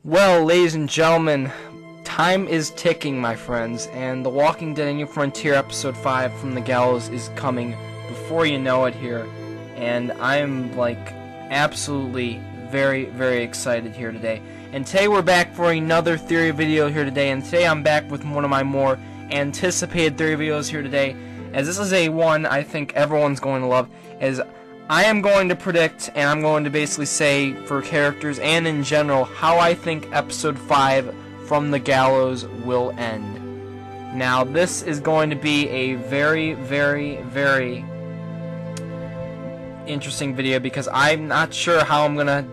Well, ladies and gentlemen, time is ticking, my friends, and The Walking Dead: A New Frontier Episode 5 from the Gallows is coming before you know it here, and I'm, absolutely very, very excited here today. And today we're back for another theory video here today, and today I'm back with one of my more anticipated theory videos here today, as this is a one I think everyone's going to love, as I am going to predict, and I'm going to basically say for characters and in general, how I think Episode 5 from the Gallows will end. Now, this is going to be a very, very, very interesting video, because I'm not sure how I'm going to,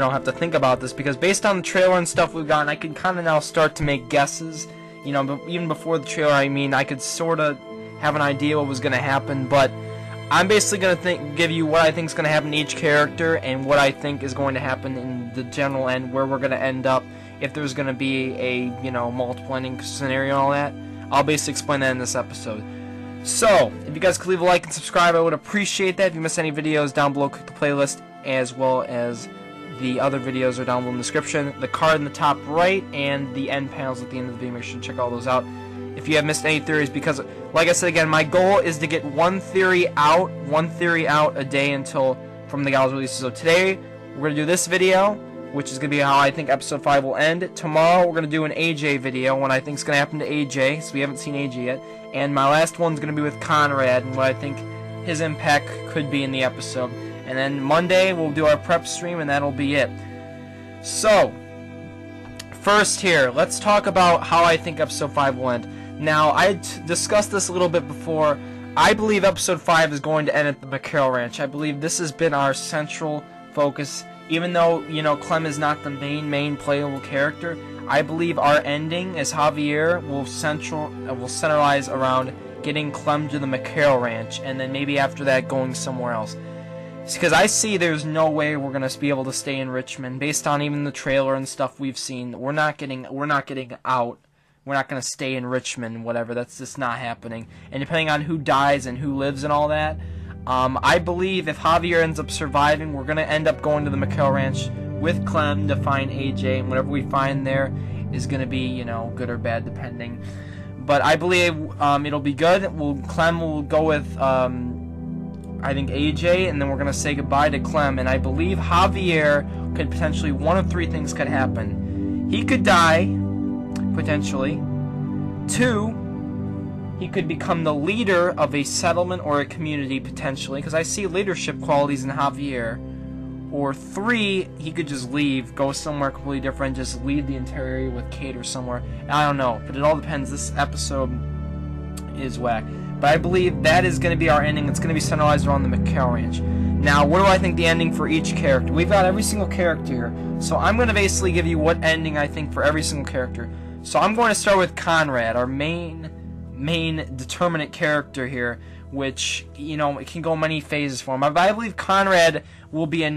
have to think about this, because based on the trailer and stuff we've gotten, I can kind of now start to make guesses, but even before the trailer, I could sort of have an idea what was going to happen, but I'm basically going to give you what I think is going to happen to each character and what I think is going to happen in the general end, where we're going to end up, if there's going to be a, multiple ending scenario and all that. I'll basically explain that in this episode. So, if you guys could leave a like and subscribe, I would appreciate that. If you miss any videos, down below, click the playlist, as well as the other videos are down below in the description. The card in the top right and the end panels at the end of the video, make sure to check all those out if you have missed any theories, because like I said again, my goal is to get one theory out a day until From the Gallows releases. So today we're going to do this video, which is going to be how I think episode 5 will end. Tomorrow we're going to do an AJ video, what I think is going to happen to AJ, so we haven't seen AJ yet. And my last one's going to be with Conrad and what I think his impact could be in the episode. And then Monday we'll do our prep stream, and that'll be it. So, first here, let's talk about how I think episode 5 will end. Now, I discussed this a little bit before. I believe episode 5 is going to end at the McCarroll Ranch. I believe this has been our central focus. Even though, Clem is not the main playable character, I believe our ending as Javier will centralize around getting Clem to the McCarroll Ranch, and then maybe after that going somewhere else. Because I see there's no way we're gonna be able to stay in Richmond based on even the trailer and stuff we've seen. We're not getting out. We're not going to stay in Richmond, whatever. That's just not happening. And depending on who dies and who lives and all that, I believe if Javier ends up surviving, we're going to end up going to the McCarroll Ranch with Clem to find AJ, and whatever we find there is going to be, good or bad, depending. But I believe it'll be good. Clem will go with, I think, AJ, and then we're going to say goodbye to Clem. And I believe Javier could potentially, one of three things could happen. He could die, potentially. 2, he could become the leader of a settlement or a community, potentially, because I see leadership qualities in Javier. Or 3, he could just leave, go somewhere completely different, just leave the interior with Kate or somewhere. I don't know, but it all depends. This episode is whack. But I believe that is going to be our ending. It's going to be centralized around the McCarroll Ranch. Now, what do I think the ending for each character? We've got every single character here, so I'm going to basically give you what ending I think for every single character. So I'm going to start with Conrad, our main determinant character here, which, it can go many phases for him. But I believe Conrad will be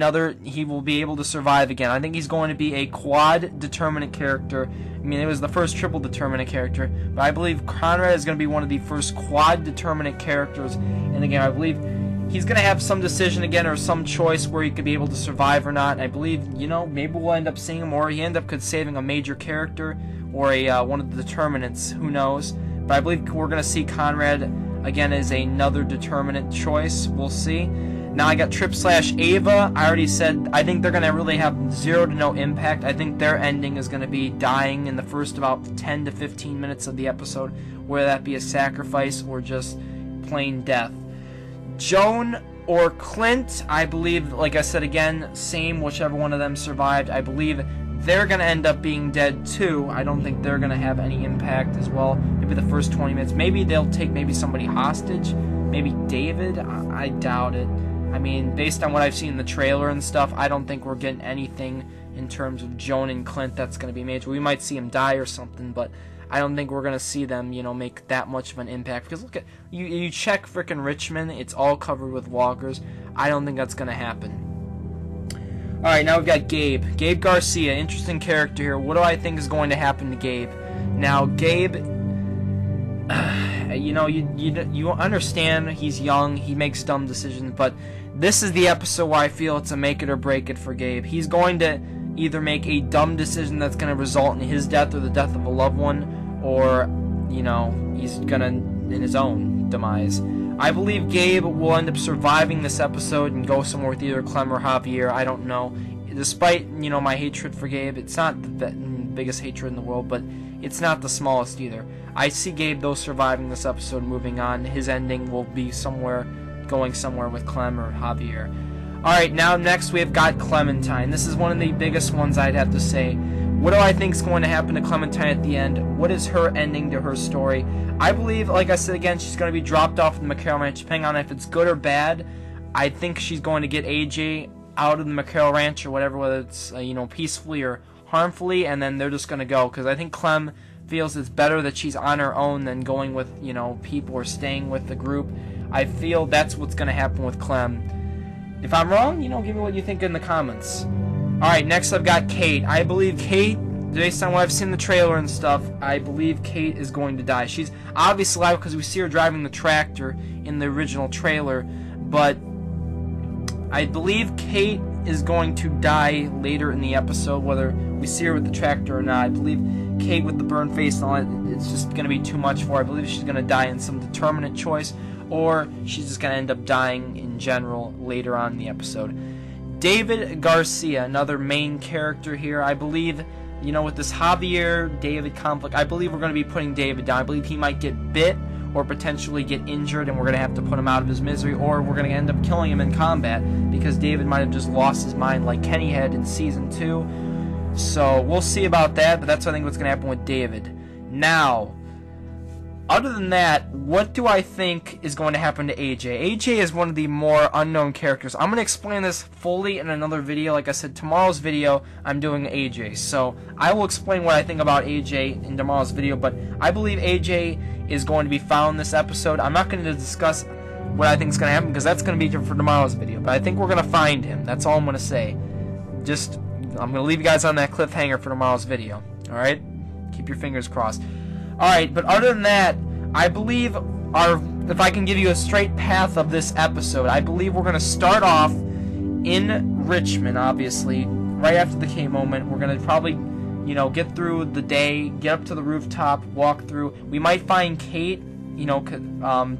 he will be able to survive again. I think he's going to be a quad determinant character. It was the first triple determinant character, but I believe Conrad is going to be one of the first quad determinant characters in the game. I believe he's going to have some decision again, or some choice where he could be able to survive or not. And I believe, maybe we'll end up seeing him, or he end up saving a major character, or one of the determinants, who knows. But I believe we're going to see Conrad again as another determinant choice. We'll see. Now I got Trip/Ava. I already said I think they're going to really have 0 to no impact. I think their ending is going to be dying in the first about 10 to 15 minutes of the episode, whether that be a sacrifice or just plain death. Joan or Clint, I believe, like I said again, same, whichever one of them survived. I believe they're going to end up being dead too. I don't think they're going to have any impact as well. Maybe the first 20 minutes. Maybe they'll take somebody hostage. Maybe David. I doubt it. Based on what I've seen in the trailer and stuff, I don't think we're getting anything in terms of Joan and Clint that's going to be major. We might see him die or something, but I don't think we're going to see them, make that much of an impact. Because look at, you check frickin' Richmond, it's all covered with walkers. I don't think that's going to happen. Alright, now we've got Gabe. Gabe Garcia, interesting character here. What do I think is going to happen to Gabe? Now, Gabe, you understand he's young, he makes dumb decisions, but this is the episode where I feel it's a make it or break it for Gabe. He's going to either make a dumb decision that's going to result in his death or the death of a loved one, or, you know, he's going to in his own demise. I believe Gabe will end up surviving this episode and go somewhere with either Clem or Javier. I don't know. Despite, you know, my hatred for Gabe, it's not the biggest hatred in the world, but it's not the smallest either. I see Gabe, though, surviving this episode, moving on. His ending will be going somewhere with Clem or Javier. Alright, now next we have got Clementine. This is one of the biggest ones, I'd have to say. What do I think is going to happen to Clementine at the end? What is her ending to her story? I believe, like I said again, she's going to be dropped off the McHale Ranch, depending on if it's good or bad. I think she's going to get AJ out of the McHale Ranch or whatever, whether it's, you know, peacefully or harmfully, and then they're just going to go. Because I think Clem feels it's better that she's on her own than going with, you know, people or staying with the group. I feel that's what's going to happen with Clem. If I'm wrong, you know, give me what you think in the comments. Alright, next I've got Kate. I believe Kate, based on what I've seen in the trailer and stuff, I believe Kate is going to die. She's obviously alive because we see her driving the tractor in the original trailer, but I believe Kate is going to die later in the episode, whether we see her with the tractor or not. I believe Kate with the burned face and all that, it's just going to be too much for her. I believe she's going to die in some determinate choice, or she's just going to end up dying in general later on in the episode. David Garcia, another main character here. I believe, you know, with this Javier-David conflict, I believe we're going to be putting David down. I believe he might get bit or potentially get injured, and we're going to have to put him out of his misery, or we're going to end up killing him in combat, because David might have just lost his mind like Kenny had in Season 2. So, we'll see about that, but that's, I think, what's going to happen with David. Now, other than that, what do I think is going to happen to AJ? AJ is one of the more unknown characters. I'm going to explain this fully in another video. Like I said, tomorrow's video, I'm doing AJ. So, I will explain what I think about AJ in tomorrow's video, but I believe AJ is going to be found in this episode. I'm not going to discuss what I think is going to happen, because that's going to be for tomorrow's video, but I think we're going to find him. That's all I'm going to say. Just, I'm going to leave you guys on that cliffhanger for tomorrow's video. Alright? Keep your fingers crossed. Alright, but other than that, I believe if I can give you a straight path of this episode, I believe we're going to start off in Richmond, obviously, right after the K moment. We're going to probably, you know, get through the day, get up to the rooftop, walk through. We might find Kate, you know,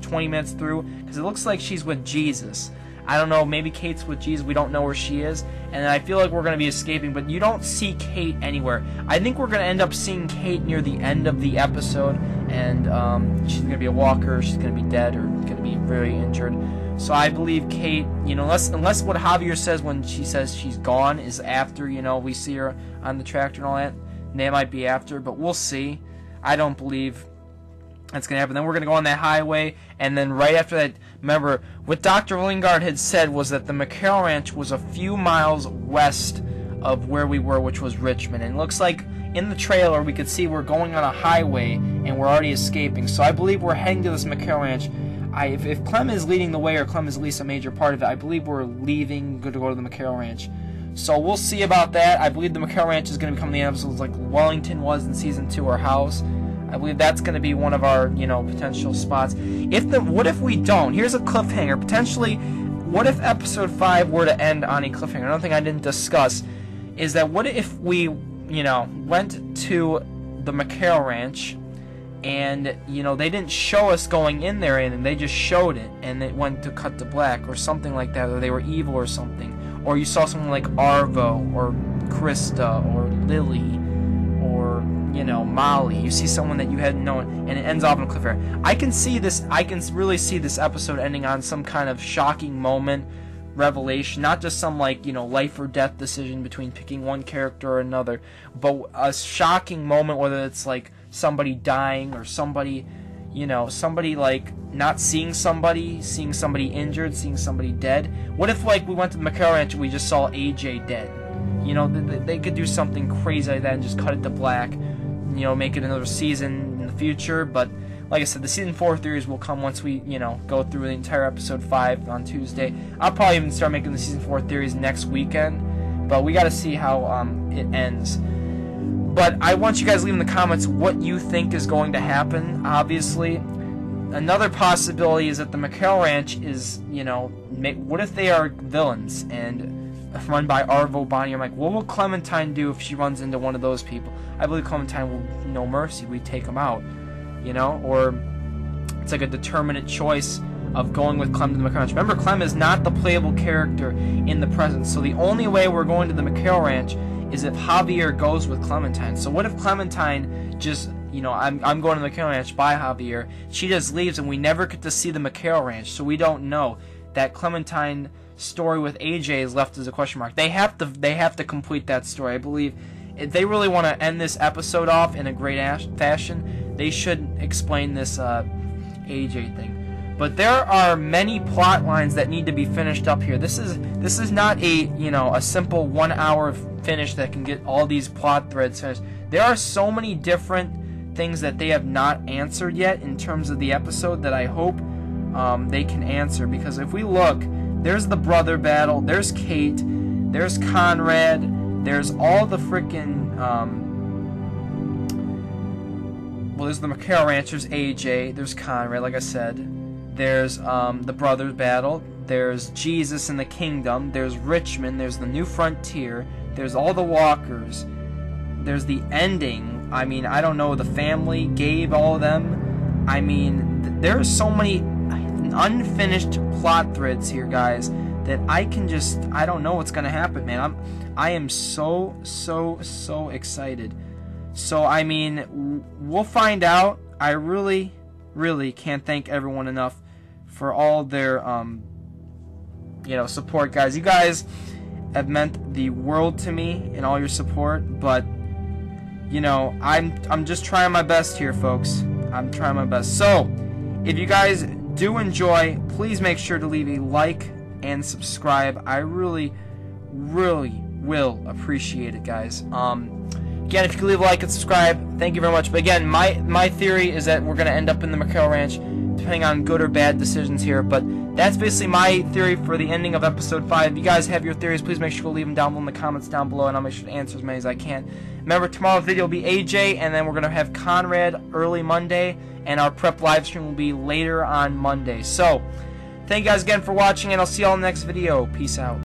20 minutes through, because it looks like she's with Jesus. I don't know, maybe Kate's with Jesus, we don't know where she is, and I feel like we're going to be escaping, but you don't see Kate anywhere. I think we're going to end up seeing Kate near the end of the episode, and she's going to be a walker, she's going to be dead, or going to be very injured. So I believe Kate, you know, unless what Javier says when she says she's gone is after, you know, we see her on the tractor and all that, and they might be after, but we'll see. I don't believe that's going to happen. Then we're going to go on that highway, and then right after that, remember, what Dr. Lingard had said was that the McHale Ranch was a few miles west of where we were, which was Richmond. And it looks like in the trailer we could see we're going on a highway, and we're already escaping. So I believe we're heading to this McHale Ranch. If Clem is leading the way, or Clem is at least a major part of it, I believe we're leaving to go to the McHale Ranch. So we'll see about that. I believe the McHale Ranch is going to become the episodes like Wellington was in Season 2, our house. I believe that's going to be one of our, you know, potential spots. What if we don't? Here's a cliffhanger. Potentially, what if Episode 5 were to end on a cliffhanger? Another thing I didn't discuss is that what if we, you know, went to the McHale Ranch and, you know, they didn't show us going in there and they just showed it and it went to cut to black or something like that, or they were evil or something. Or you saw someone like Arvo or Krista or Lily or, you know, Molly. You see someone that you hadn't known, and it ends off in a cliffhanger. I can really see this episode ending on some kind of shocking moment, revelation, not just some, like, you know, life or death decision between picking one character or another, but a shocking moment, whether it's like somebody dying or somebody, you know, somebody like not seeing somebody injured, seeing somebody dead. What if, like, we went to the McHale Ranch and we just saw AJ dead? You know, they could do something crazy like that and just cut it to black, you know, make it another season in the future. But like I said, the Season 4 theories will come once we, you know, go through the entire Episode 5 on Tuesday. I'll probably even start making the Season 4 theories next weekend, but we got to see how it ends. But I want you guys to leave in the comments what you think is going to happen, obviously. Another possibility is that the McHale Ranch is, you know, what if they are villains, and run by Arvo, Bonnie. I'm like, what will Clementine do if she runs into one of those people? I believe Clementine will, no mercy, we take them out, you know? Or it's like a determinate choice of going with Clem to the McHale Ranch. Remember, Clem is not the playable character in the present, so the only way we're going to the McHale Ranch is if Javier goes with Clementine. So what if Clementine just, you know, I'm going to the McHale Ranch by Javier, she just leaves and we never get to see the McHale Ranch, so we don't know. That Clementine story with AJ is left as a question mark. They have to complete that story. I believe if they really want to end this episode off in a great fashion, they should explain this AJ thing. But there are many plot lines that need to be finished up here. This is not a, you know, a simple 1 hour finish that can get all these plot threads finished. There are so many different things that they have not answered yet in terms of the episode that I hope they can answer. Because if we look, there's the brother battle, there's Kate, there's Conrad, there's all the freaking well, there's the McHale Ranch, there's AJ, there's Conrad, like I said, there's the brothers battle, there's Jesus and the Kingdom, there's Richmond, there's the New Frontier, there's all the walkers, there's the ending, I mean, I don't know, the family, Gabe, all of them. I mean, there are so many unfinished plot threads here, guys, that I don't know what's gonna happen, man. I am so excited. So I mean, we'll find out. I really can't thank everyone enough for all their you know, support, guys. You guys have meant the world to me in all your support, but you know, I'm just trying my best here, folks. I'm trying my best. So if you guys do enjoy, please make sure to leave a like and subscribe. I really will appreciate it, guys. Again, if you could leave a like and subscribe, thank you very much. But again, my theory is that we're going to end up in the McHale Ranch, depending on good or bad decisions here. But that's basically my theory for the ending of episode 5. If you guys have your theories, please make sure to leave them down below in the comments down below, and I'll make sure to answer as many as I can. Remember, tomorrow's video will be AJ, and then we're going to have Conrad early Monday, and our prep live stream will be later on Monday. So, thank you guys again for watching, and I'll see you all in the next video. Peace out.